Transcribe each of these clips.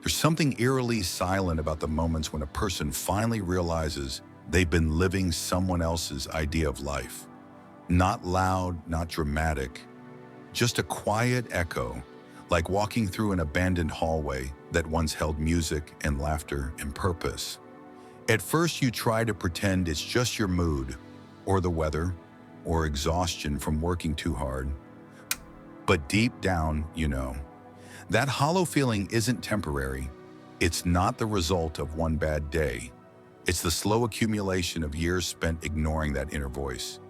There's something eerily silent about the moments when a person finally realizes they've been living someone else's idea of life. Not loud, not dramatic, just a quiet echo, like walking through an abandoned hallway that once held music and laughter and purpose. At first, you try to pretend it's just your mood, or the weather, or exhaustion from working too hard. But deep down, you know, that hollow feeling isn't temporary. It's not the result of one bad day. It's the slow accumulation of years spent ignoring that inner voice.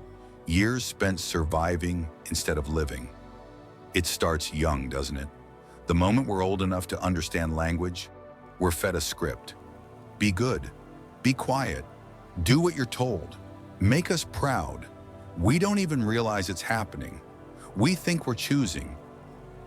Years spent surviving instead of living. It starts young, doesn't it? The moment we're old enough to understand language, we're fed a script. Be good. Be quiet. Do what you're told. Make us proud. We don't even realize it's happening. We think we're choosing,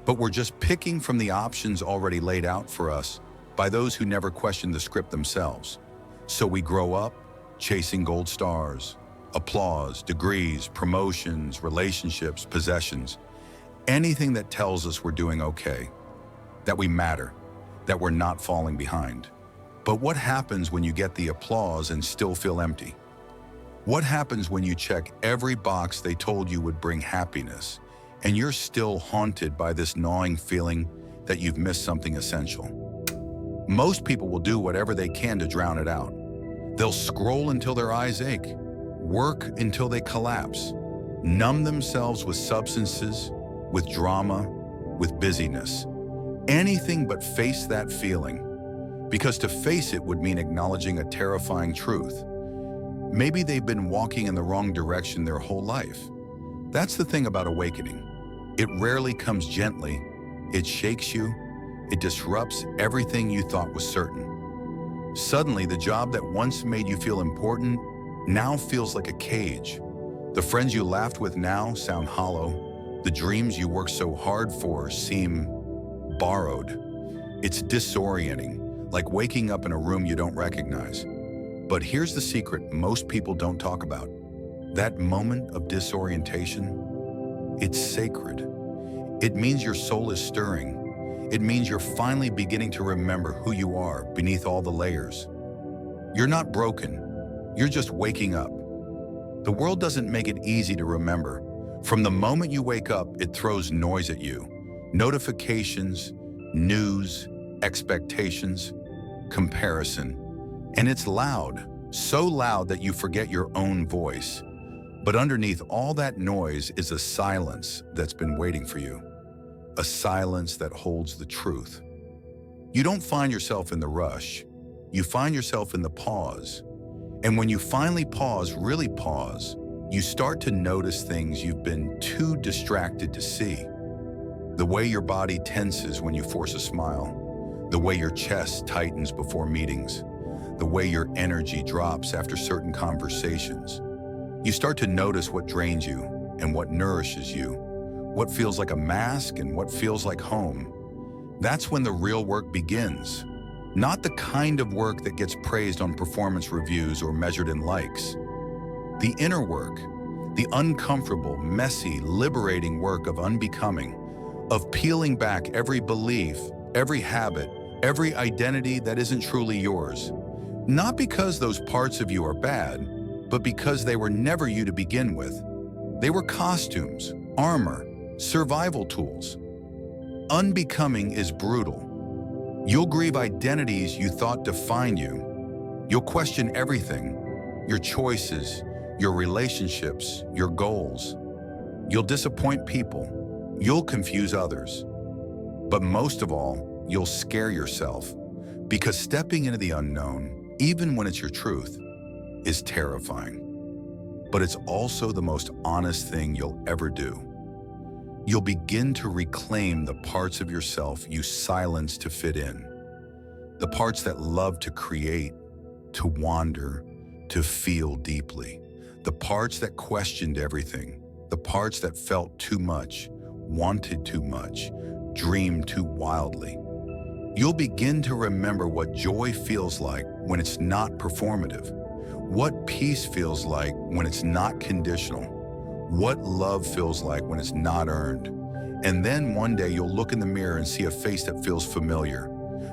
but we're just picking from the options already laid out for us by those who never questioned the script themselves. So we grow up chasing gold stars, applause, degrees, promotions, relationships, possessions, anything that tells us we're doing okay, that we matter, that we're not falling behind. But what happens when you get the applause and still feel empty? What happens when you check every box they told you would bring happiness, and you're still haunted by this gnawing feeling that you've missed something essential? Most people will do whatever they can to drown it out. They'll scroll until their eyes ache, work until they collapse, numb themselves with substances, with drama, with busyness. Anything but face that feeling. Because to face it would mean acknowledging a terrifying truth. Maybe they've been walking in the wrong direction their whole life. That's the thing about awakening. It rarely comes gently. It shakes you. It disrupts everything you thought was certain. Suddenly, the job that once made you feel important now feels like a cage. The friends you laughed with now sound hollow. The dreams you worked so hard for seem borrowed. It's disorienting, like waking up in a room you don't recognize. But here's the secret most people don't talk about. That moment of disorientation, it's sacred. It means your soul is stirring. It means you're finally beginning to remember who you are beneath all the layers. You're not broken. You're just waking up. The world doesn't make it easy to remember. From the moment you wake up, it throws noise at you. Notifications, news, expectations, comparison. And it's loud, so loud that you forget your own voice. But underneath all that noise is a silence that's been waiting for you. A silence that holds the truth. You don't find yourself in the rush. You find yourself in the pause. And when you finally pause, really pause, you start to notice things you've been too distracted to see. The way your body tenses when you force a smile. The way your chest tightens before meetings. The way your energy drops after certain conversations. You start to notice what drains you and what nourishes you, what feels like a mask and what feels like home. That's when the real work begins. Not the kind of work that gets praised on performance reviews or measured in likes. The inner work, the uncomfortable, messy, liberating work of unbecoming, of peeling back every belief, every habit, every identity that isn't truly yours. Not because those parts of you are bad, but because they were never you to begin with. They were costumes, armor, survival tools. Unbecoming is brutal. You'll grieve identities you thought defined you. You'll question everything, your choices, your relationships, your goals. You'll disappoint people. You'll confuse others. But most of all, you'll scare yourself, because stepping into the unknown, even when it's your truth, is terrifying. But it's also the most honest thing you'll ever do. You'll begin to reclaim the parts of yourself you silenced to fit in. The parts that love to create, to wander, to feel deeply. The parts that questioned everything. The parts that felt too much, wanted too much, dreamed too wildly. You'll begin to remember what joy feels like when it's not performative, what peace feels like when it's not conditional, what love feels like when it's not earned. And then one day you'll look in the mirror and see a face that feels familiar,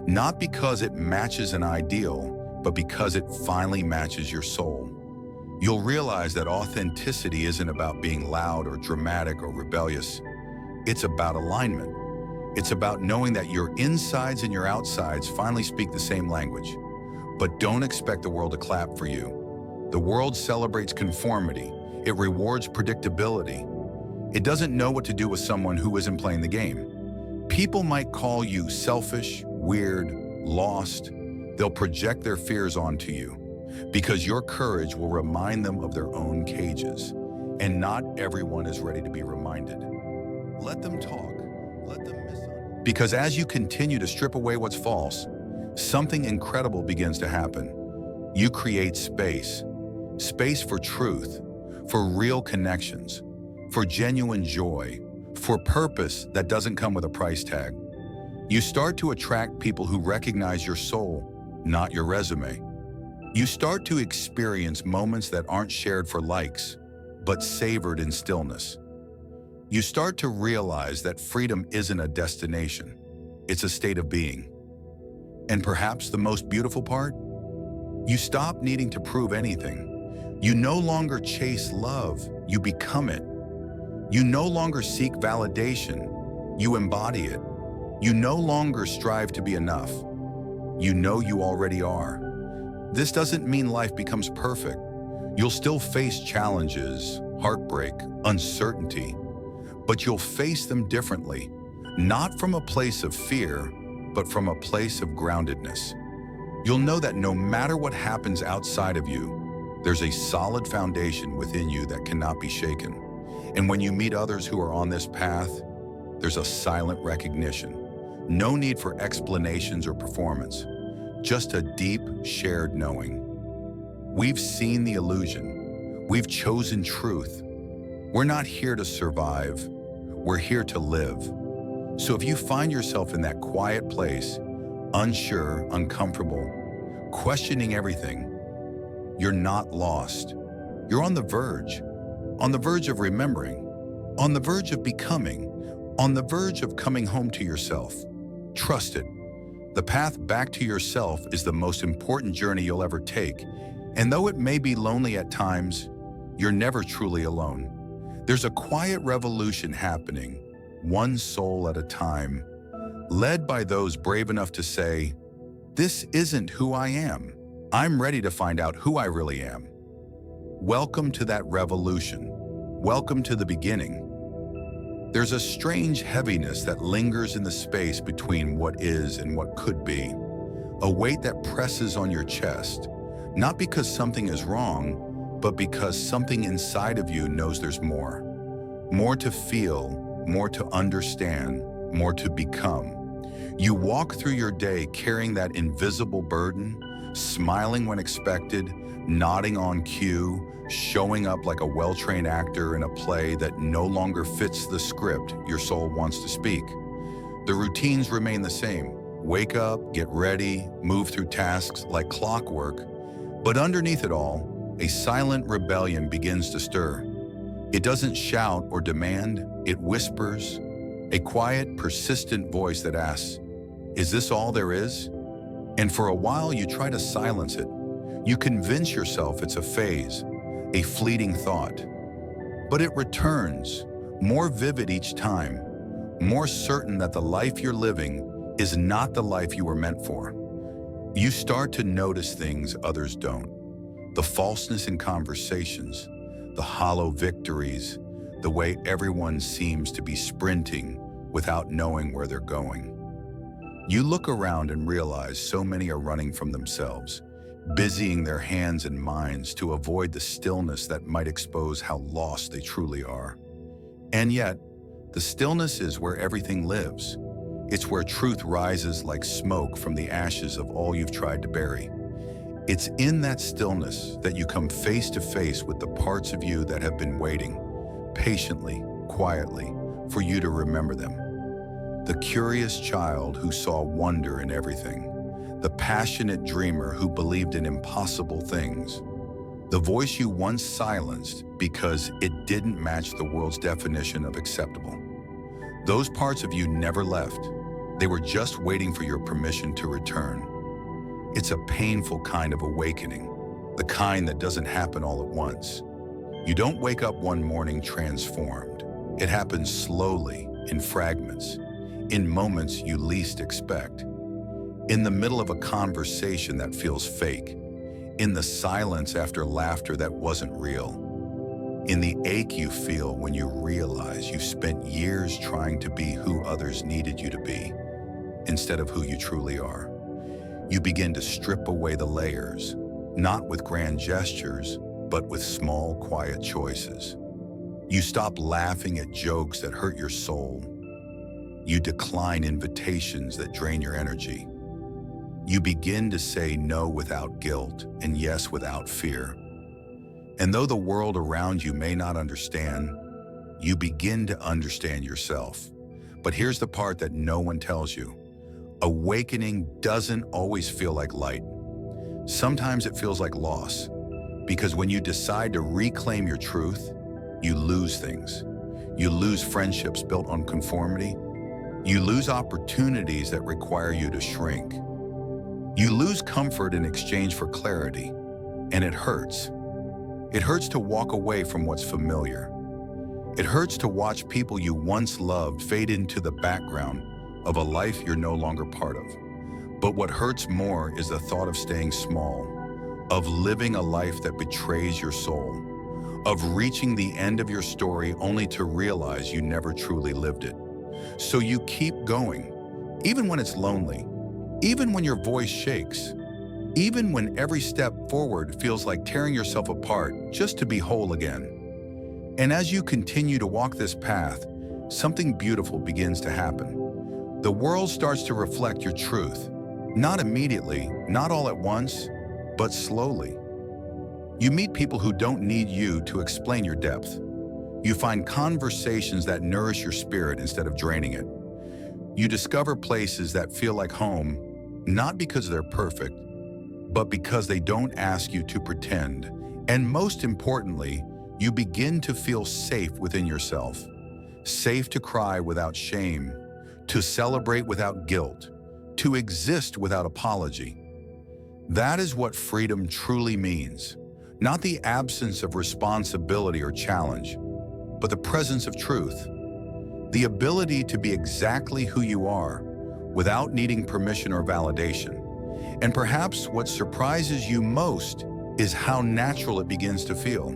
Not because it matches an ideal, but because it finally matches your soul. You'll realize that authenticity isn't about being loud or dramatic or rebellious. It's about alignment. It's about knowing that your insides and your outsides finally speak the same language. But don't expect the world to clap for you. The world celebrates conformity. It rewards predictability. It doesn't know what to do with someone who isn't playing the game. People might call you selfish, weird, lost. They'll project their fears onto you because your courage will remind them of their own cages. And not everyone is ready to be reminded. Let them talk. Let them misunderstand. Because as you continue to strip away what's false, something incredible begins to happen. You create space. Space for truth, for real connections, for genuine joy, for purpose that doesn't come with a price tag. You start to attract people who recognize your soul, not your resume. You start to experience moments that aren't shared for likes, but savored in stillness. You start to realize that freedom isn't a destination, it's a state of being. And perhaps the most beautiful part? You stop needing to prove anything. You no longer chase love, you become it. You no longer seek validation, you embody it. You no longer strive to be enough. You know you already are. This doesn't mean life becomes perfect. You'll still face challenges, heartbreak, uncertainty, but you'll face them differently, not from a place of fear, but from a place of groundedness. You'll know that no matter what happens outside of you, there's a solid foundation within you that cannot be shaken. And when you meet others who are on this path, there's a silent recognition. No need for explanations or performance, just a deep, shared knowing. We've seen the illusion. We've chosen truth. We're not here to survive. We're here to live. So if you find yourself in that quiet place, unsure, uncomfortable, questioning everything, you're not lost. You're on the verge of remembering, on the verge of becoming, on the verge of coming home to yourself. Trust it. The path back to yourself is the most important journey you'll ever take. And though it may be lonely at times, you're never truly alone. There's a quiet revolution happening, one soul at a time, led by those brave enough to say, "This isn't who I am. I'm ready to find out who I really am." Welcome to that revolution. Welcome to the beginning. There's a strange heaviness that lingers in the space between what is and what could be, a weight that presses on your chest, not because something is wrong, but because something inside of you knows there's more. More to feel, more to understand, more to become. You walk through your day carrying that invisible burden, smiling when expected, nodding on cue, showing up like a well-trained actor in a play that no longer fits the script your soul wants to speak. The routines remain the same. Wake up, get ready, move through tasks like clockwork. But underneath it all, a silent rebellion begins to stir. It doesn't shout or demand, it whispers, a quiet, persistent voice that asks, "Is this all there is?" And for a while you try to silence it. You convince yourself it's a phase, a fleeting thought. But it returns, more vivid each time, more certain that the life you're living is not the life you were meant for. You start to notice things others don't. The falseness in conversations, the hollow victories, the way everyone seems to be sprinting without knowing where they're going. You look around and realize so many are running from themselves, busying their hands and minds to avoid the stillness that might expose how lost they truly are. And yet, the stillness is where everything lives. It's where truth rises like smoke from the ashes of all you've tried to bury. It's in that stillness that you come face to face with the parts of you that have been waiting, patiently, quietly, for you to remember them. The curious child who saw wonder in everything. The passionate dreamer who believed in impossible things. The voice you once silenced because it didn't match the world's definition of acceptable. Those parts of you never left. They were just waiting for your permission to return. It's a painful kind of awakening, the kind that doesn't happen all at once. You don't wake up one morning transformed. It happens slowly, in fragments, in moments you least expect. In the middle of a conversation that feels fake, in the silence after laughter that wasn't real, in the ache you feel when you realize you've spent years trying to be who others needed you to be, instead of who you truly are. You begin to strip away the layers, not with grand gestures, but with small, quiet choices. You stop laughing at jokes that hurt your soul. You decline invitations that drain your energy. You begin to say no without guilt and yes without fear. And though the world around you may not understand, you begin to understand yourself. But here's the part that no one tells you. Awakening doesn't always feel like light. Sometimes it feels like loss, because when you decide to reclaim your truth, you lose things. You lose friendships built on conformity. You lose opportunities that require you to shrink. You lose comfort in exchange for clarity, and it hurts. It hurts to walk away from what's familiar. It hurts to watch people you once loved fade into the background of a life you're no longer part of. But what hurts more is the thought of staying small, of living a life that betrays your soul, of reaching the end of your story only to realize you never truly lived it. So you keep going, even when it's lonely, even when your voice shakes, even when every step forward feels like tearing yourself apart just to be whole again. And as you continue to walk this path, something beautiful begins to happen. The world starts to reflect your truth, not immediately, not all at once, but slowly. You meet people who don't need you to explain your depth. You find conversations that nourish your spirit instead of draining it. You discover places that feel like home, not because they're perfect, but because they don't ask you to pretend. And most importantly, you begin to feel safe within yourself. Safe to cry without shame, to celebrate without guilt, to exist without apology. That is what freedom truly means. Not the absence of responsibility or challenge, but the presence of truth. The ability to be exactly who you are without needing permission or validation. And perhaps what surprises you most is how natural it begins to feel,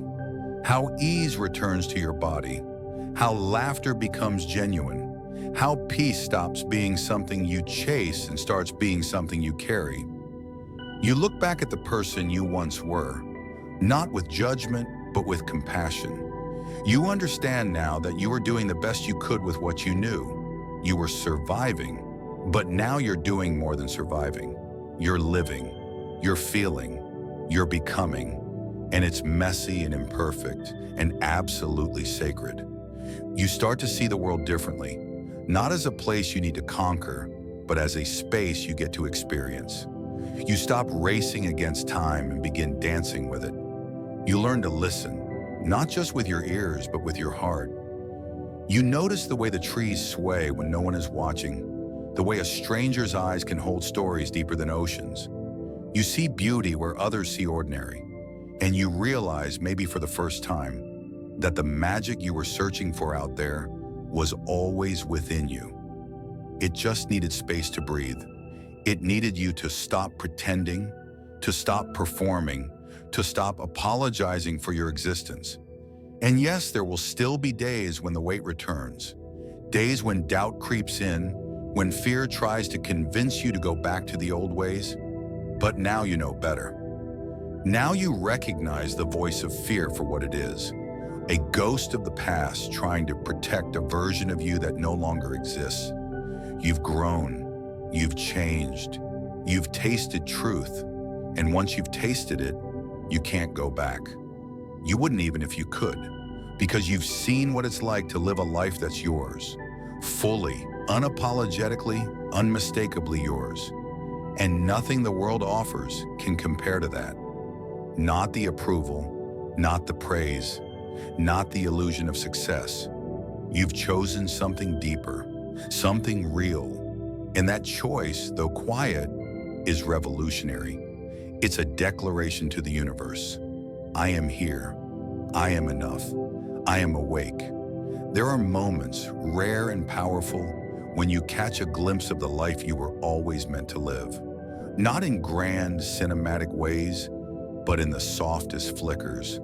how ease returns to your body, how laughter becomes genuine, how peace stops being something you chase and starts being something you carry. You look back at the person you once were, not with judgment, but with compassion. You understand now that you were doing the best you could with what you knew. You were surviving, but now you're doing more than surviving. You're living, you're feeling, you're becoming, and it's messy and imperfect and absolutely sacred. You start to see the world differently, not as a place you need to conquer, but as a space you get to experience. You stop racing against time and begin dancing with it. You learn to listen, not just with your ears, but with your heart. You notice the way the trees sway when no one is watching, the way a stranger's eyes can hold stories deeper than oceans. You see beauty where others see ordinary, and you realize, maybe for the first time, that the magic you were searching for out there was always within you. It just needed space to breathe. It needed you to stop pretending, to stop performing, to stop apologizing for your existence. And yes, there will still be days when the weight returns, days when doubt creeps in, when fear tries to convince you to go back to the old ways. But now you know better. Now you recognize the voice of fear for what it is, a ghost of the past trying to protect a version of you that no longer exists. You've grown, you've changed, you've tasted truth, and once you've tasted it, you can't go back. You wouldn't even if you could, because you've seen what it's like to live a life that's yours, fully, unapologetically, unmistakably yours. And nothing the world offers can compare to that. Not the approval, not the praise, not the illusion of success. You've chosen something deeper, something real, And that choice, though quiet, is revolutionary. It's a declaration to the universe. I am here. I am enough. I am awake. There are moments, rare and powerful, when you catch a glimpse of the life you were always meant to live. Not in grand, cinematic ways, but in the softest flickers.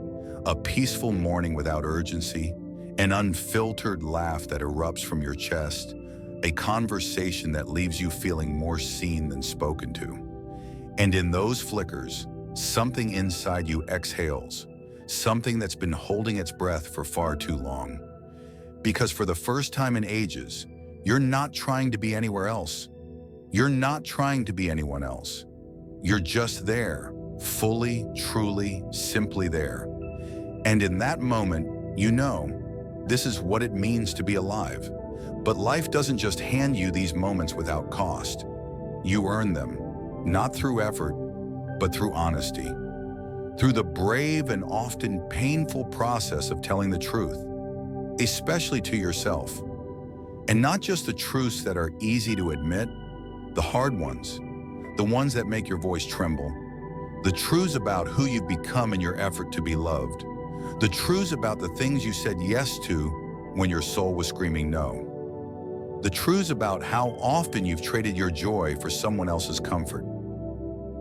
A peaceful morning without urgency, an unfiltered laugh that erupts from your chest, a conversation that leaves you feeling more seen than spoken to. And in those flickers, something inside you exhales, something that's been holding its breath for far too long. Because for the first time in ages, you're not trying to be anywhere else. You're not trying to be anyone else. You're just there, fully, truly, simply there. And in that moment, you know, this is what it means to be alive. But life doesn't just hand you these moments without cost. You earn them, not through effort, but through honesty. Through the brave and often painful process of telling the truth, especially to yourself. And not just the truths that are easy to admit, the hard ones, the ones that make your voice tremble, the truths about who you've become in your effort to be loved, the truths about the things you said yes to when your soul was screaming no, the truths about how often you've traded your joy for someone else's comfort.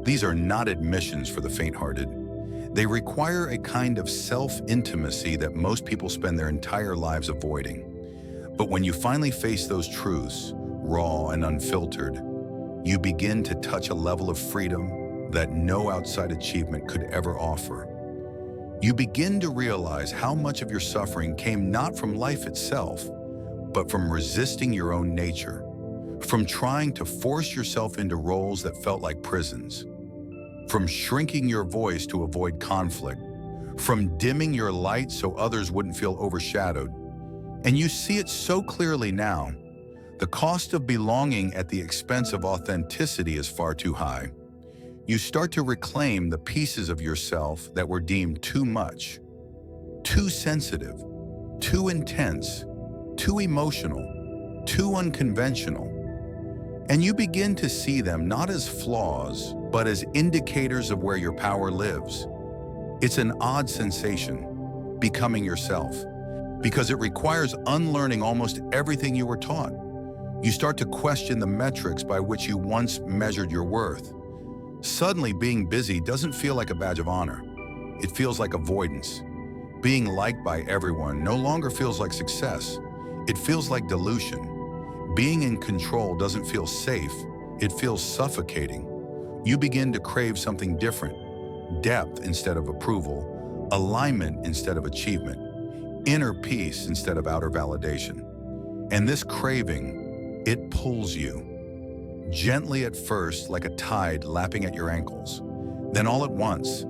These are not admissions for the faint-hearted. They require a kind of self-intimacy that most people spend their entire lives avoiding. But when you finally face those truths, raw and unfiltered, you begin to touch a level of freedom that no outside achievement could ever offer. You begin to realize how much of your suffering came not from life itself, but from resisting your own nature, from trying to force yourself into roles that felt like prisons, from shrinking your voice to avoid conflict, from dimming your light so others wouldn't feel overshadowed. And you see it so clearly now. The cost of belonging at the expense of authenticity is far too high. You start to reclaim the pieces of yourself that were deemed too much, too sensitive, too intense, too emotional, too unconventional. And you begin to see them not as flaws, but as indicators of where your power lives. It's an odd sensation, becoming yourself, because it requires unlearning almost everything you were taught. You start to question the metrics by which you once measured your worth. Suddenly, being busy doesn't feel like a badge of honor. It feels like avoidance. Being liked by everyone no longer feels like success. It feels like dilution. Being in control doesn't feel safe. It feels suffocating. You begin to crave something different, depth instead of approval, alignment instead of achievement, inner peace instead of outer validation. And this craving, it pulls you. Gently at first, like a tide lapping at your ankles. Then all at once,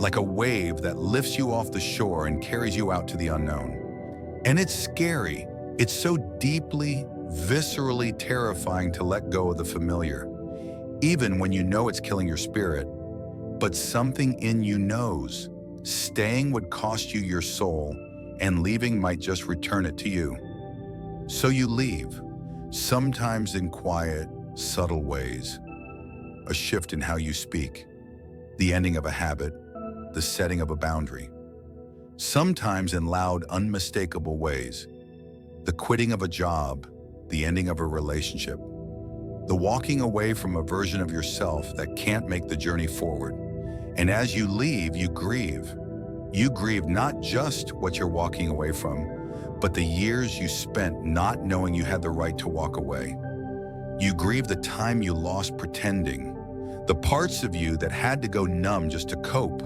like a wave that lifts you off the shore and carries you out to the unknown. And it's scary. It's so deeply, viscerally terrifying to let go of the familiar, even when you know it's killing your spirit. But something in you knows staying would cost you your soul, and leaving might just return it to you. So you leave, sometimes in quiet, subtle ways. A shift in how you speak, the ending of a habit, the setting of a boundary. Sometimes in loud, unmistakable ways. The quitting of a job, the ending of a relationship. The walking away from a version of yourself that can't make the journey forward. And as you leave, you grieve. You grieve not just what you're walking away from, but the years you spent not knowing you had the right to walk away. You grieve the time you lost pretending, the parts of you that had to go numb just to cope,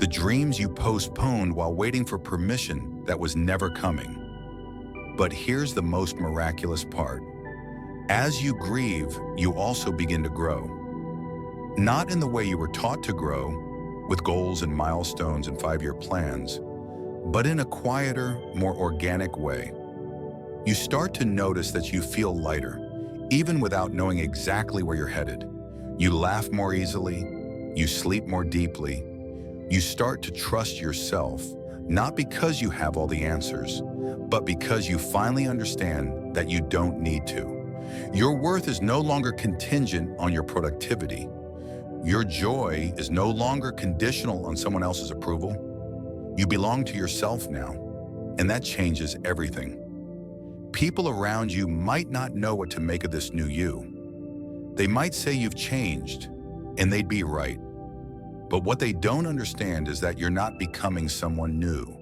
the dreams you postponed while waiting for permission that was never coming. But here's the most miraculous part. As you grieve, you also begin to grow. Not in the way you were taught to grow, with goals and milestones and 5-year plans, but in a quieter, more organic way. You start to notice that you feel lighter, even without knowing exactly where you're headed. You laugh more easily, you sleep more deeply, you start to trust yourself, not because you have all the answers, but because you finally understand that you don't need to. Your worth is no longer contingent on your productivity. Your joy is no longer conditional on someone else's approval. You belong to yourself now, and that changes everything. People around you might not know what to make of this new you. They might say you've changed, and they'd be right. But what they don't understand is that you're not becoming someone new.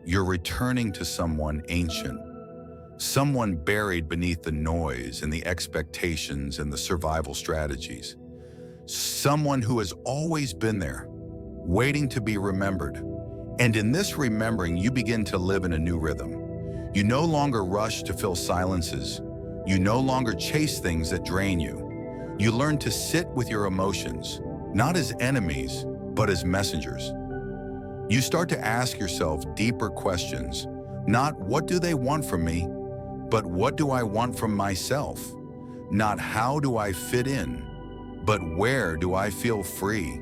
You're returning to someone ancient, someone buried beneath the noise and the expectations and the survival strategies. Someone who has always been there, waiting to be remembered. And in this remembering, you begin to live in a new rhythm. You no longer rush to fill silences. You no longer chase things that drain you. You learn to sit with your emotions, not as enemies, but as messengers. You start to ask yourself deeper questions, not what do they want from me, but what do I want from myself? Not how do I fit in, but where do I feel free?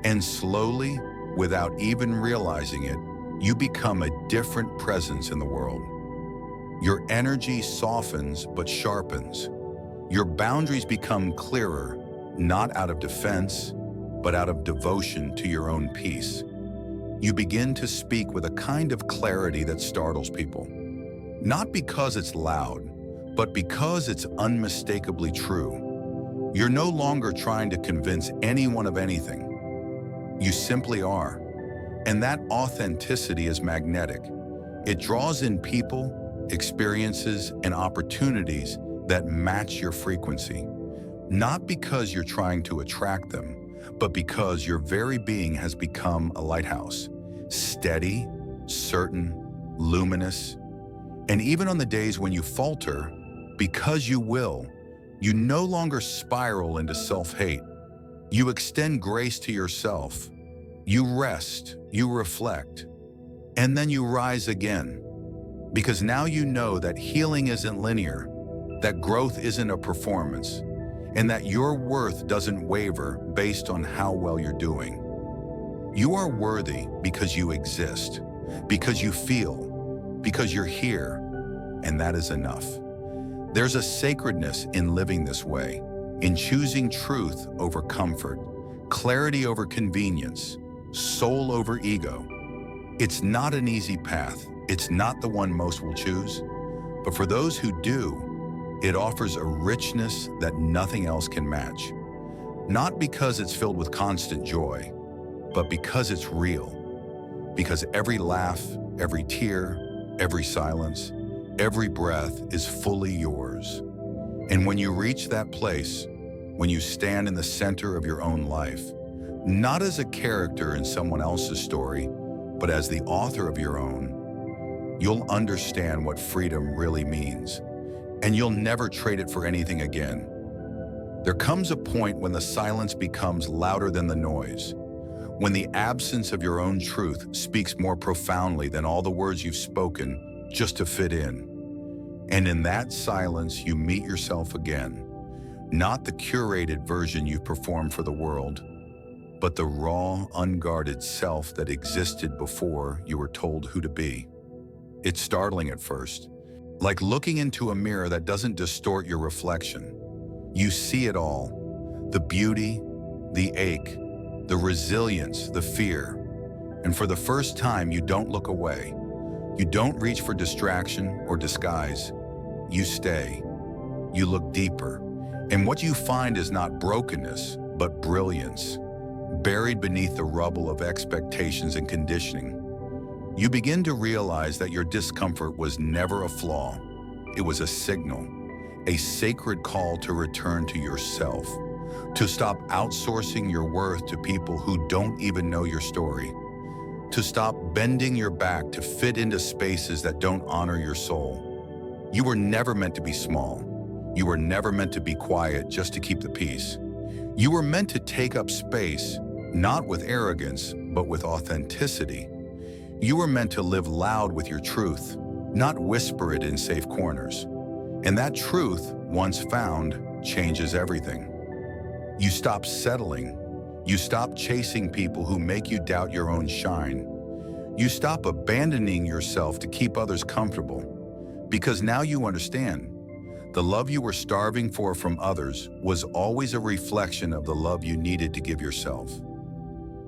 And slowly, without even realizing it, you become a different presence in the world. Your energy softens but sharpens. Your boundaries become clearer, not out of defense, but out of devotion to your own peace. You begin to speak with a kind of clarity that startles people. Not because it's loud, but because it's unmistakably true. You're no longer trying to convince anyone of anything. You simply are. And that authenticity is magnetic. It draws in people, experiences, and opportunities that match your frequency. Not because you're trying to attract them, but because your very being has become a lighthouse. Steady, certain, luminous. And even on the days when you falter, because you will, you no longer spiral into self-hate. You extend grace to yourself. You rest, you reflect, and then you rise again. Because now you know that healing isn't linear, that growth isn't a performance, and that your worth doesn't waver based on how well you're doing. You are worthy because you exist, because you feel, because you're here, and that is enough. There's a sacredness in living this way, in choosing truth over comfort, clarity over convenience, soul over ego. It's not an easy path. It's not the one most will choose. But for those who do, it offers a richness that nothing else can match. Not because it's filled with constant joy, but because it's real. Because every laugh, every tear, every silence, every breath is fully yours. And when you reach that place, when you stand in the center of your own life, not as a character in someone else's story, but as the author of your own, you'll understand what freedom really means, and you'll never trade it for anything again. There comes a point when the silence becomes louder than the noise, when the absence of your own truth speaks more profoundly than all the words you've spoken just to fit in. And in that silence, you meet yourself again, not the curated version you've performed for the world, but the raw, unguarded self that existed before you were told who to be. It's startling at first, like looking into a mirror that doesn't distort your reflection. You see it all, the beauty, the ache, the resilience, the fear. And for the first time, you don't look away. You don't reach for distraction or disguise. You stay. You look deeper. And what you find is not brokenness, but brilliance, buried beneath the rubble of expectations and conditioning. You begin to realize that your discomfort was never a flaw. It was a signal, a sacred call to return to yourself, to stop outsourcing your worth to people who don't even know your story, to stop bending your back to fit into spaces that don't honor your soul. You were never meant to be small. You were never meant to be quiet just to keep the peace. You were meant to take up space, not with arrogance, but with authenticity. You were meant to live loud with your truth, not whisper it in safe corners. And that truth, once found, changes everything. You stop settling. You stop chasing people who make you doubt your own shine. You stop abandoning yourself to keep others comfortable. Because now you understand, The love you were starving for from others was always a reflection of the love you needed to give yourself.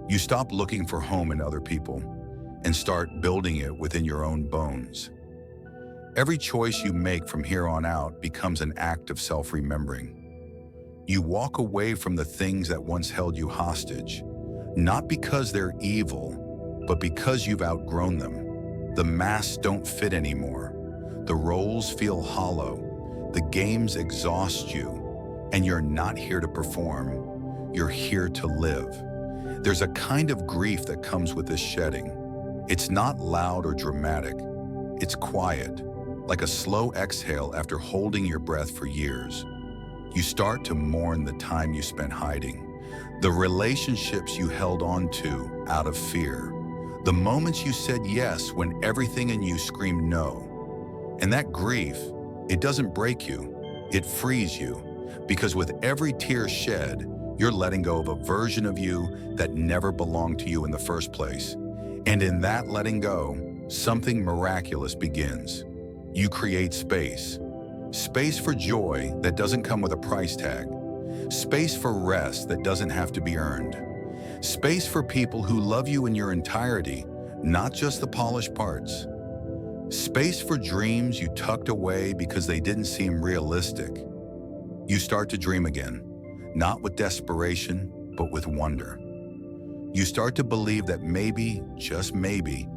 You stop looking for home in other people and start building it within your own bones. Every choice you make from here on out becomes an act of self-remembering. You walk away from the things that once held you hostage, not because they're evil, but because you've outgrown them. The masks don't fit anymore. The roles feel hollow. The games exhaust you, and you're not here to perform. You're here to live. There's a kind of grief that comes with this shedding. It's not loud or dramatic. It's quiet, like a slow exhale after holding your breath for years. You start to mourn the time you spent hiding, the relationships you held on to out of fear, the moments you said yes when everything in you screamed no. And that grief, it doesn't break you, it frees you, because with every tear shed, you're letting go of a version of you that never belonged to you in the first place. And in that letting go, something miraculous begins. You create space. Space for joy that doesn't come with a price tag. Space for rest that doesn't have to be earned. Space for people who love you in your entirety, not just the polished parts. Space for dreams you tucked away because they didn't seem realistic. You start to dream again, not with desperation, but with wonder. You start to believe that maybe, just maybe,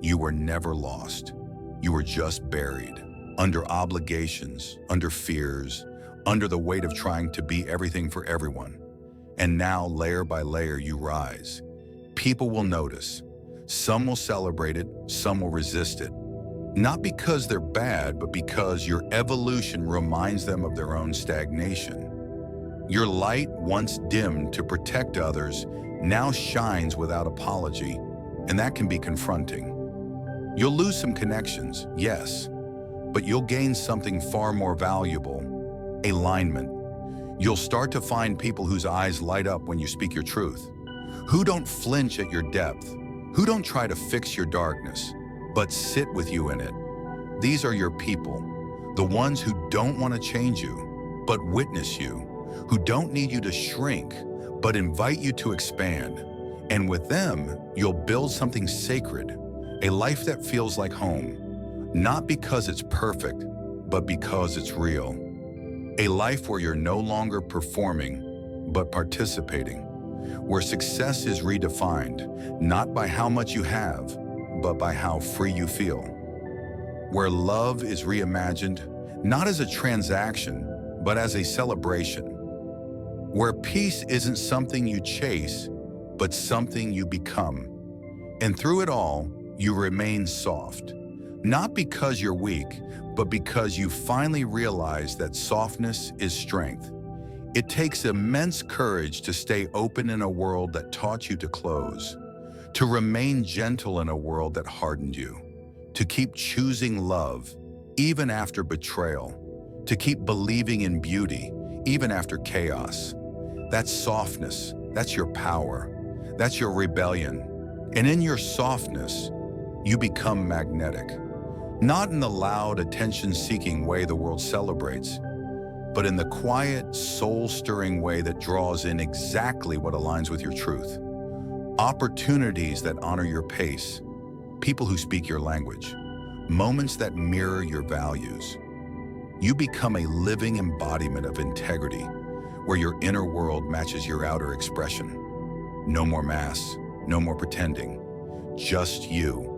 you were never lost. You were just buried. Under obligations, under fears, under the weight of trying to be everything for everyone. And now, layer by layer, you rise. People will notice. Some will celebrate it, some will resist it. Not because they're bad, but because your evolution reminds them of their own stagnation. Your light, once dimmed to protect others, now shines without apology, and that can be confronting. You'll lose some connections, yes, but you'll gain something far more valuable: alignment. You'll start to find people whose eyes light up when you speak your truth, who don't flinch at your depth, who don't try to fix your darkness, but sit with you in it. These are your people, the ones who don't want to change you, but witness you, who don't need you to shrink, but invite you to expand. And with them, you'll build something sacred, a life that feels like home. Not because it's perfect, but because it's real. A life where you're no longer performing, but participating. Where success is redefined, not by how much you have, but by how free you feel. Where love is reimagined, not as a transaction, but as a celebration. Where peace isn't something you chase, but something you become. And through it all, you remain soft. Not because you're weak, but because you finally realize that softness is strength. It takes immense courage to stay open in a world that taught you to close, to remain gentle in a world that hardened you, to keep choosing love, even after betrayal, to keep believing in beauty, even after chaos. That's softness, that's your power, that's your rebellion. And in your softness, you become magnetic. Not in the loud, attention-seeking way the world celebrates, but in the quiet, soul-stirring way that draws in exactly what aligns with your truth. Opportunities that honor your pace, people who speak your language, moments that mirror your values. You become a living embodiment of integrity, where your inner world matches your outer expression. No more masks, no more pretending, just you.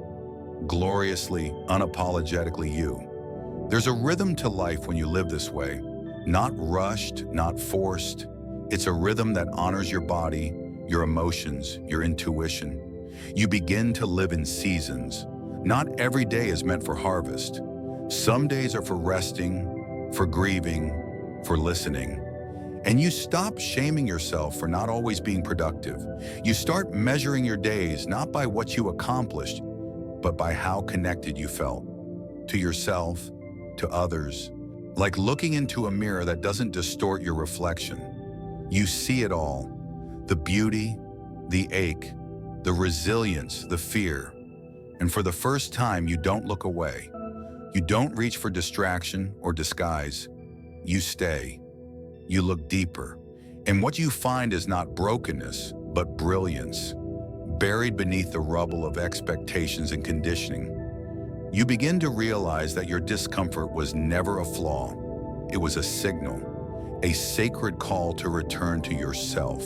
Gloriously, unapologetically you. There's a rhythm to life when you live this way, not rushed, not forced. It's a rhythm that honors your body, your emotions, your intuition. You begin to live in seasons. Not every day is meant for harvest. Some days are for resting, for grieving, for listening. And you stop shaming yourself for not always being productive. You start measuring your days not by what you accomplished, but by how connected you felt to yourself, to others. Like looking into a mirror that doesn't distort your reflection. You see it all, the beauty, the ache, the resilience, the fear. And for the first time, you don't look away. You don't reach for distraction or disguise. you stay. You look deeper. And what you find is not brokenness, but brilliance, buried beneath the rubble of expectations and conditioning. You begin to realize that your discomfort was never a flaw. It was a signal, a sacred call to return to yourself,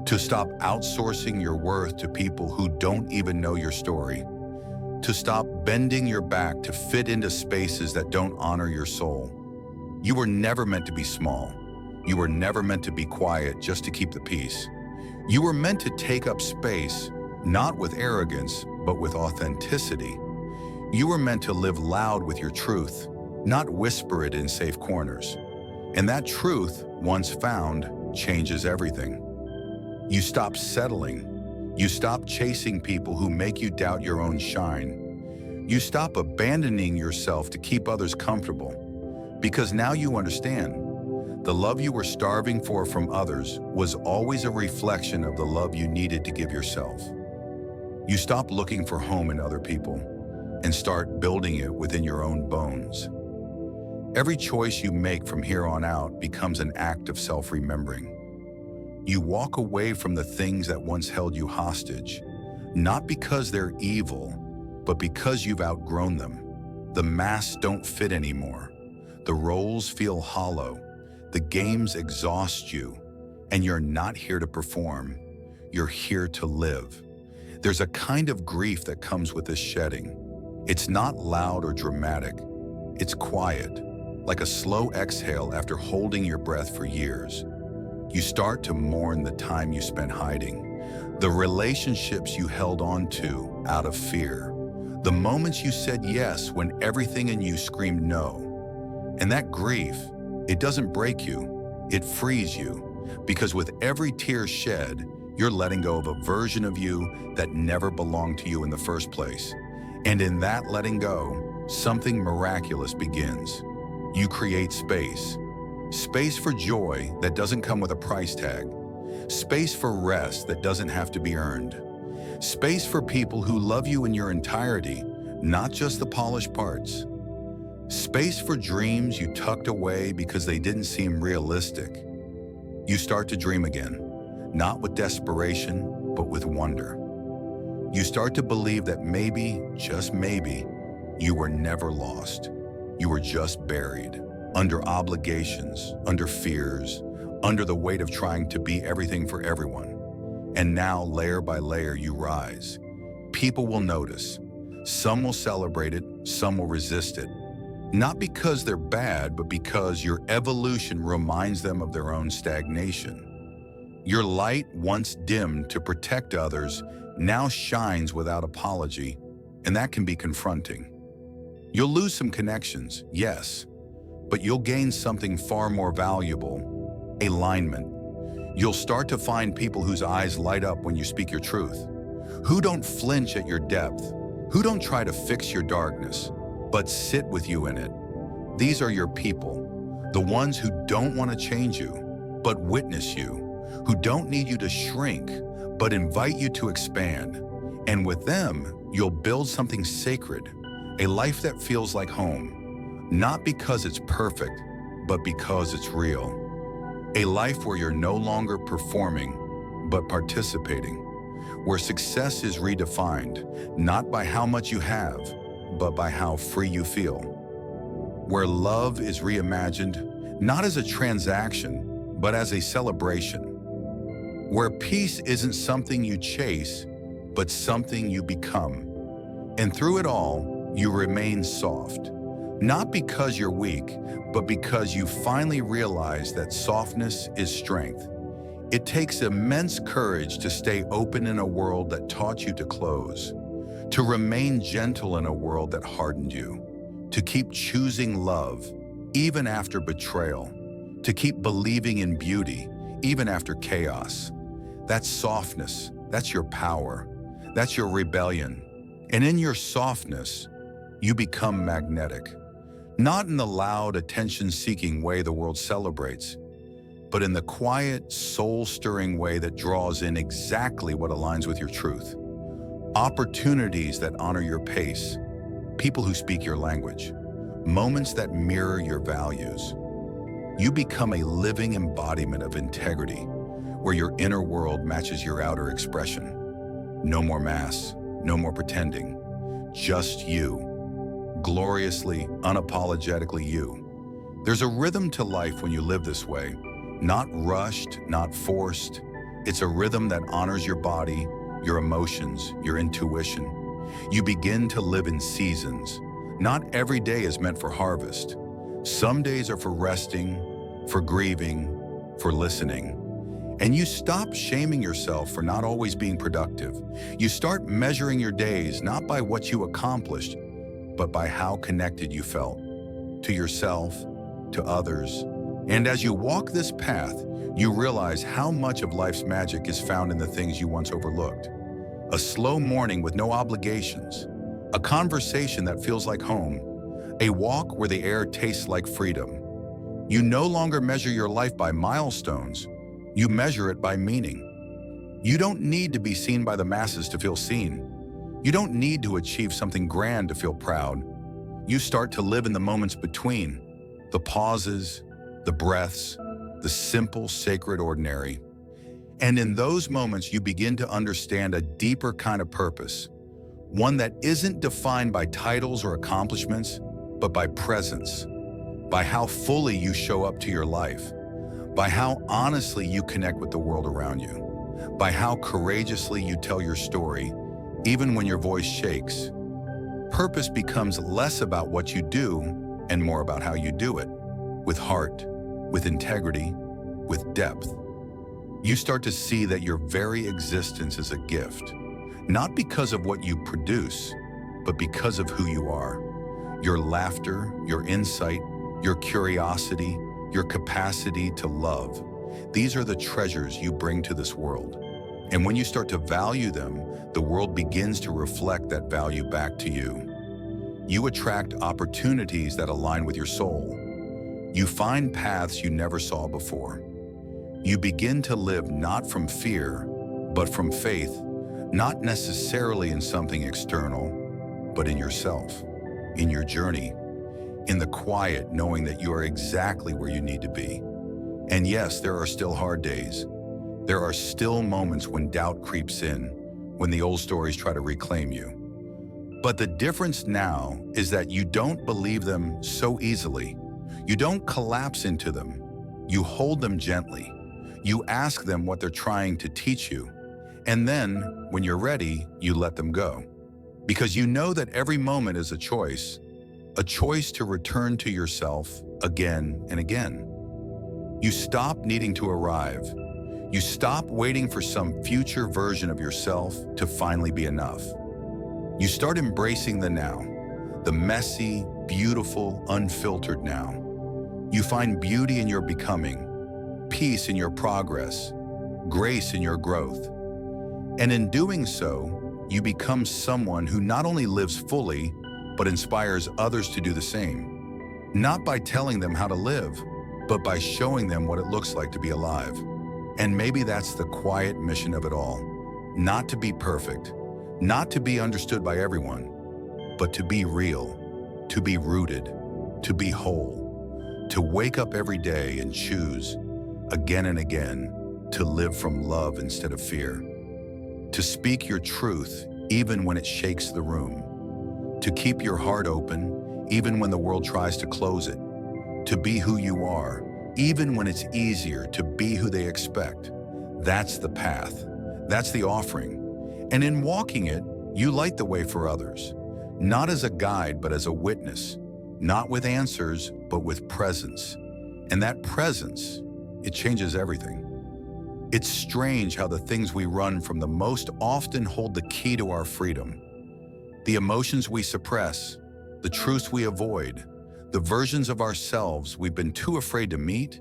to stop outsourcing your worth to people who don't even know your story, to stop bending your back to fit into spaces that don't honor your soul. You were never meant to be small. You were never meant to be quiet just to keep the peace. You were meant to take up space, not with arrogance, but with authenticity. You were meant to live loud with your truth, not whisper it in safe corners. And that truth, once found, changes everything. You stop settling. You stop chasing people who make you doubt your own shine. You stop abandoning yourself to keep others comfortable. Because now you understand, the love you were starving for from others was always a reflection of the love you needed to give yourself. You stop looking for home in other people and start building it within your own bones. Every choice you make from here on out becomes an act of self-remembering. You walk away from the things that once held you hostage, not because they're evil, but because you've outgrown them. The masks don't fit anymore. The roles feel hollow. The games exhaust you, and you're not here to perform. You're here to live. There's a kind of grief that comes with this shedding. It's not loud or dramatic. It's quiet, like a slow exhale after holding your breath for years. You start to mourn the time you spent hiding, the relationships you held on to out of fear, the moments you said yes when everything in you screamed no. And that grief, it doesn't break you, it frees you, because with every tear shed, you're letting go of a version of you that never belonged to you in the first place. And in that letting go, something miraculous begins. You create space. Space for joy that doesn't come with a price tag. Space for rest that doesn't have to be earned. Space for people who love you in your entirety, not just the polished parts. Space for dreams you tucked away because they didn't seem realistic. You start to dream again, not with desperation, but with wonder. You start to believe that maybe, just maybe, you were never lost. You were just buried, under obligations, under fears, under the weight of trying to be everything for everyone. And now, layer by layer, you rise. People will notice. Some will celebrate it, some will resist it. Not because they're bad, but because your evolution reminds them of their own stagnation. Your light, once dimmed to protect others, now shines without apology, and that can be confronting. You'll lose some connections, yes, but you'll gain something far more valuable: alignment. You'll start to find people whose eyes light up when you speak your truth, who don't flinch at your depth, who don't try to fix your darkness, but sit with you in it. These are your people, the ones who don't want to change you, but witness you, who don't need you to shrink, but invite you to expand. And with them, you'll build something sacred, a life that feels like home, not because it's perfect, but because it's real. A life where you're no longer performing, but participating, where success is redefined, not by how much you have, but by how free you feel. Where love is reimagined, not as a transaction, but as a celebration. Where peace isn't something you chase, but something you become. And through it all, you remain soft. Not because you're weak, but because you finally realize that softness is strength. It takes immense courage to stay open in a world that taught you to close, to remain gentle in a world that hardened you, to keep choosing love, even after betrayal, to keep believing in beauty, even after chaos. That's softness, that's your power, that's your rebellion. And in your softness, you become magnetic. Not in the loud, attention-seeking way the world celebrates, but in the quiet, soul-stirring way that draws in exactly what aligns with your truth. Opportunities that honor your pace, people who speak your language, moments that mirror your values. You become a living embodiment of integrity, where your inner world matches your outer expression. No more masks, no more pretending. Just you. Gloriously, unapologetically you. There's a rhythm to life when you live this way. Not rushed, not forced. It's a rhythm that honors your body, your emotions, your intuition. You begin to live in seasons. Not every day is meant for harvest. Some days are for resting, for grieving, for listening. And you stop shaming yourself for not always being productive. You start measuring your days not by what you accomplished, but by how connected you felt to yourself, to others. And as you walk this path, you realize how much of life's magic is found in the things you once overlooked. A slow morning with no obligations, a conversation that feels like home, a walk where the air tastes like freedom. You no longer measure your life by milestones, you measure it by meaning. You don't need to be seen by the masses to feel seen. You don't need to achieve something grand to feel proud. You start to live in the moments between, the pauses, the breaths, the simple, sacred, ordinary. And in those moments, you begin to understand a deeper kind of purpose, one that isn't defined by titles or accomplishments, but by presence, by how fully you show up to your life, by how honestly you connect with the world around you, by how courageously you tell your story, even when your voice shakes. Purpose becomes less about what you do and more about how you do it, with heart, with integrity, with depth. You start to see that your very existence is a gift, not because of what you produce, but because of who you are. Your laughter, your insight, your curiosity, your capacity to love. These are the treasures you bring to this world. And when you start to value them, the world begins to reflect that value back to you. You attract opportunities that align with your soul. You find paths you never saw before. You begin to live not from fear, but from faith, not necessarily in something external, but in yourself, in your journey, in the quiet knowing that you are exactly where you need to be. And yes, there are still hard days. There are still moments when doubt creeps in, when the old stories try to reclaim you. But the difference now is that you don't believe them so easily. You don't collapse into them. You hold them gently. You ask them what they're trying to teach you. And then, when you're ready, you let them go. Because you know that every moment is a choice to return to yourself again and again. You stop needing to arrive. You stop waiting for some future version of yourself to finally be enough. You start embracing the now, the messy, beautiful, unfiltered now. You find beauty in your becoming, peace in your progress, grace in your growth. And in doing so, you become someone who not only lives fully, but inspires others to do the same. Not by telling them how to live, but by showing them what it looks like to be alive. And maybe that's the quiet mission of it all. Not to be perfect, not to be understood by everyone, but to be real, to be rooted, to be whole, to wake up every day and choose, again and again, to live from love instead of fear. To speak your truth even when it shakes the room. To keep your heart open even when the world tries to close it. To be who you are even when it's easier to be who they expect. That's the path. That's the offering. And in walking it, you light the way for others. Not as a guide, but as a witness. Not with answers, but with presence. And that presence, it changes everything. It's strange how the things we run from the most often hold the key to our freedom. The emotions we suppress, the truths we avoid, the versions of ourselves we've been too afraid to meet.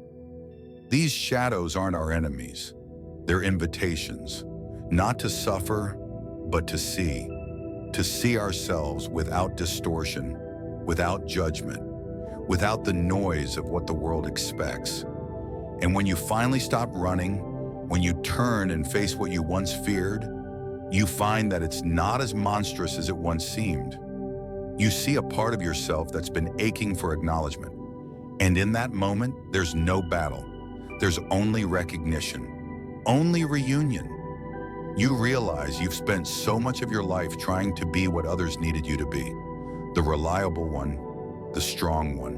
These shadows aren't our enemies. They're invitations, not to suffer, but to see ourselves without distortion, without judgment, without the noise of what the world expects. And when you finally stop running, when you turn and face what you once feared, you find that it's not as monstrous as it once seemed. You see a part of yourself that's been aching for acknowledgement. And in that moment, there's no battle. There's only recognition, only reunion. You realize you've spent so much of your life trying to be what others needed you to be. The reliable one, the strong one,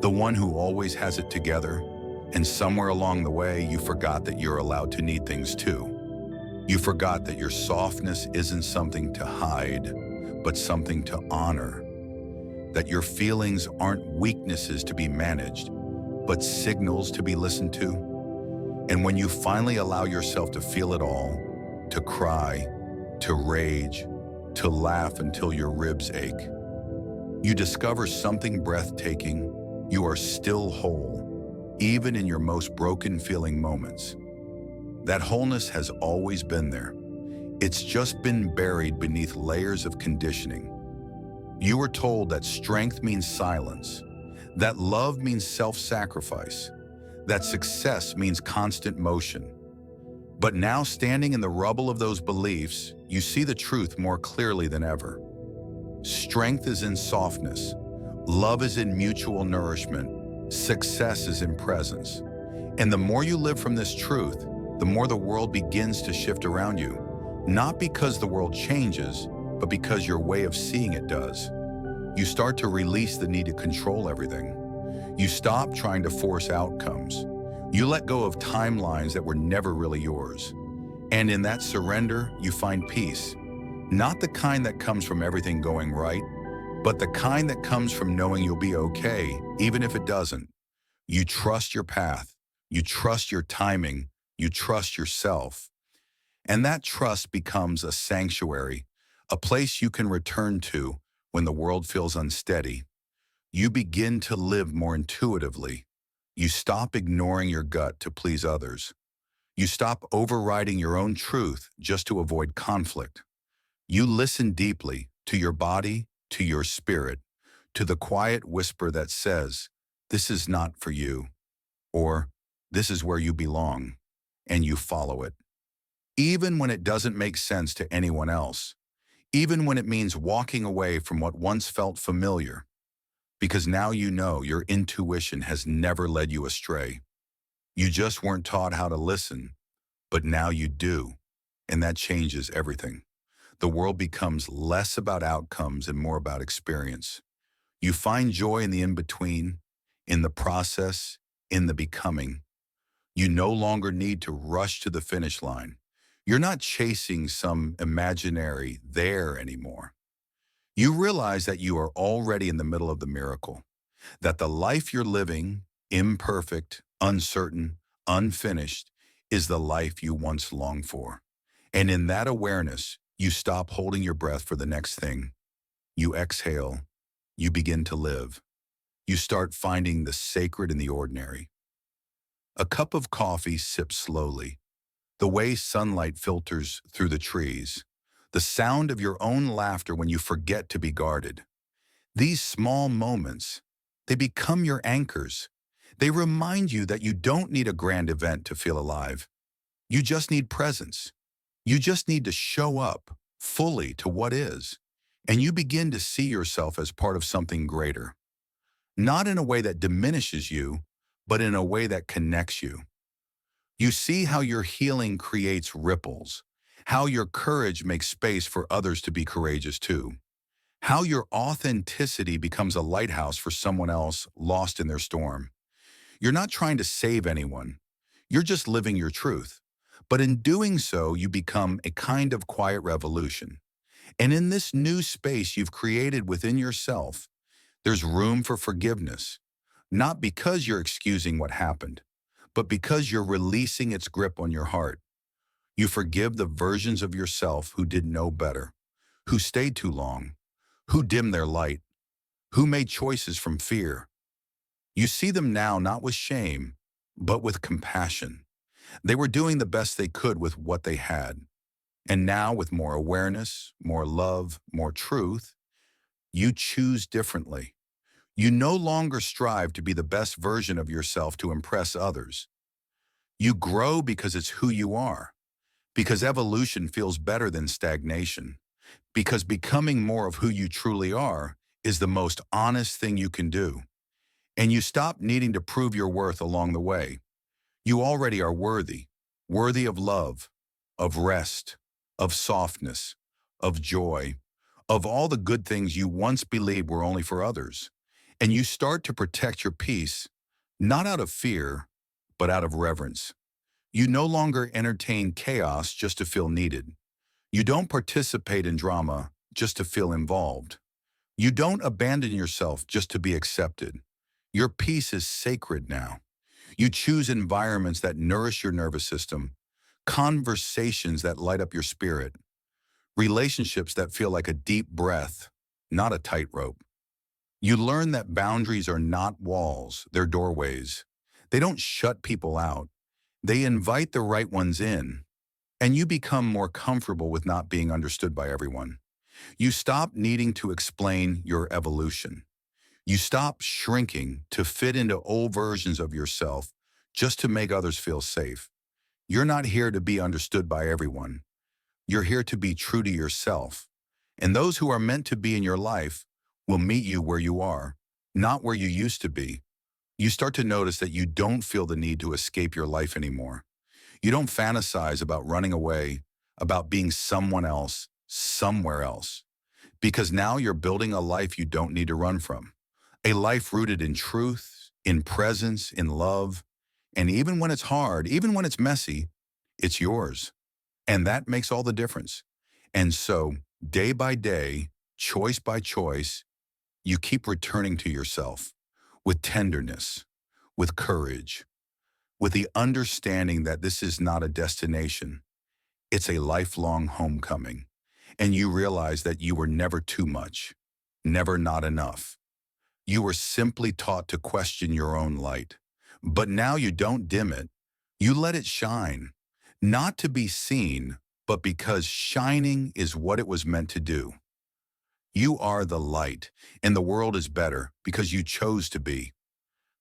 the one who always has it together. And somewhere along the way, you forgot that you're allowed to need things too. You forgot that your softness isn't something to hide, but something to honor. That your feelings aren't weaknesses to be managed, but signals to be listened to. And when you finally allow yourself to feel it all, to cry, to rage, to laugh until your ribs ache, you discover something breathtaking. You are still whole, even in your most broken feeling moments. That wholeness has always been there. It's just been buried beneath layers of conditioning. You were told that strength means silence, that love means self-sacrifice, that success means constant motion. But now, standing in the rubble of those beliefs, you see the truth more clearly than ever. Strength is in softness, love is in mutual nourishment, success is in presence. And the more you live from this truth, the more the world begins to shift around you. Not because the world changes, but because your way of seeing it does. You start to release the need to control everything. You stop trying to force outcomes. You let go of timelines that were never really yours. And in that surrender, you find peace. Not the kind that comes from everything going right, but the kind that comes from knowing you'll be okay, even if it doesn't. You trust your path. You trust your timing. You trust yourself. And that trust becomes a sanctuary, a place you can return to when the world feels unsteady. You begin to live more intuitively. You stop ignoring your gut to please others. You stop overriding your own truth just to avoid conflict. You listen deeply to your body, to your spirit, to the quiet whisper that says, "This is not for you," or "This is where you belong," and you follow it. Even when it doesn't make sense to anyone else, even when it means walking away from what once felt familiar, because now you know your intuition has never led you astray. You just weren't taught how to listen, but now you do, and that changes everything. The world becomes less about outcomes and more about experience. You find joy in the in-between, in the process, in the becoming. You no longer need to rush to the finish line. You're not chasing some imaginary there anymore. You realize that you are already in the middle of the miracle, that the life you're living, imperfect, uncertain, unfinished, is the life you once longed for. And in that awareness, you stop holding your breath for the next thing. You exhale. You begin to live. You start finding the sacred in the ordinary. A cup of coffee sipped slowly. The way sunlight filters through the trees. The sound of your own laughter when you forget to be guarded. These small moments, they become your anchors. They remind you that you don't need a grand event to feel alive. You just need presence. You just need to show up fully to what is. And you begin to see yourself as part of something greater. Not in a way that diminishes you, but in a way that connects you. You see how your healing creates ripples, how your courage makes space for others to be courageous too, how your authenticity becomes a lighthouse for someone else lost in their storm. You're not trying to save anyone. You're just living your truth. But in doing so, you become a kind of quiet revolution. And in this new space you've created within yourself, there's room for forgiveness, not because you're excusing what happened, but because you're releasing its grip on your heart. You forgive the versions of yourself who didn't know better, who stayed too long, who dimmed their light, who made choices from fear. You see them now not with shame, but with compassion. They were doing the best they could with what they had. And now, with more awareness, more love, more truth, you choose differently. You no longer strive to be the best version of yourself to impress others. You grow because it's who you are, because evolution feels better than stagnation, because becoming more of who you truly are is the most honest thing you can do. And you stop needing to prove your worth along the way. You already are worthy, worthy of love, of rest, of softness, of joy, of all the good things you once believed were only for others. And you start to protect your peace, not out of fear, but out of reverence. You no longer entertain chaos just to feel needed. You don't participate in drama just to feel involved. You don't abandon yourself just to be accepted. Your peace is sacred now. You choose environments that nourish your nervous system, conversations that light up your spirit, relationships that feel like a deep breath, not a tightrope. You learn that boundaries are not walls, they're doorways. They don't shut people out. They invite the right ones in, and you become more comfortable with not being understood by everyone. You stop needing to explain your evolution. You stop shrinking to fit into old versions of yourself just to make others feel safe. You're not here to be understood by everyone. You're here to be true to yourself. And those who are meant to be in your life will meet you where you are, not where you used to be. You start to notice that you don't feel the need to escape your life anymore. You don't fantasize about running away, about being someone else, somewhere else. Because now you're building a life you don't need to run from. A life rooted in truth, in presence, in love. And even when it's hard, even when it's messy, it's yours. And that makes all the difference. And so, day by day, choice by choice, you keep returning to yourself with tenderness, with courage, with the understanding that this is not a destination. It's a lifelong homecoming. And you realize that you were never too much, never not enough. You were simply taught to question your own light. But now you don't dim it. You let it shine, not to be seen, but because shining is what it was meant to do. You are the light, and the world is better because you chose to be.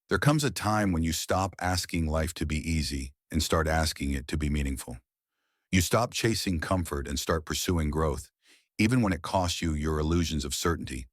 There comes a time when you stop asking life to be easy and start asking it to be meaningful. You stop chasing comfort and start pursuing growth, even when it costs you your illusions of certainty.